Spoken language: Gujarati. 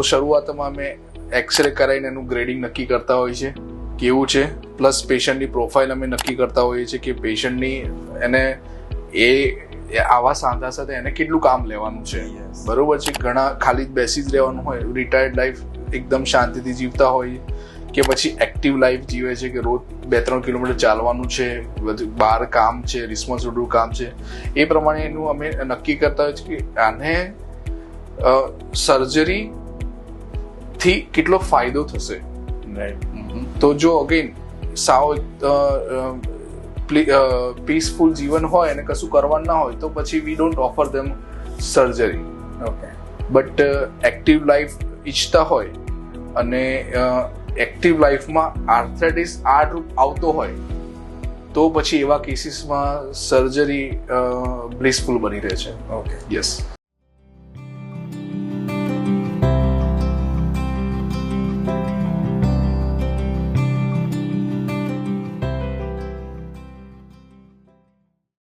તો શરૂઆતમાં અમે એક્સરે કરાવીને એનું ગ્રેડિંગ નક્કી કરતા હોઈએ છીએ કેવું છે, પ્લસ પેશન્ટની પ્રોફાઇલ અમે નક્કી કરતા હોઈએ છીએ કે પેશન્ટની એને આવા સાંધા સાથે એને કેટલું કામ લેવાનું છે. બરોબર છે. ઘણા ખાલી બેસી જ રહેવાનું હોય, રિટાયર્ડ લાઈફ એકદમ શાંતિથી જીવતા હોય, કે પછી એક્ટિવ લાઈફ જીવે છે કે રોજ 2-3 કિલોમીટર ચાલવાનું છે, બહાર કામ છે, રિસ્પોન્સિબલ કામ છે, એ પ્રમાણે એનું અમે નક્કી કરતા હોય છે કે આને સર્જરી થી કેટલો ફાયદો થશે. તો જો અગેન સાવ પીસફુલ જીવન હોય અને કશું કરવાનું ના હોય તો પછી we don't offer them surgery. But active life ઈચ્છતા હોય અને એક્ટિવ લાઈફમાં આર્થરાઇટિસ આ રૂપ આવતો હોય તો પછી એવા કેસીસમાં સર્જરી બ્લિસફુલ બની રહે છે. યસ.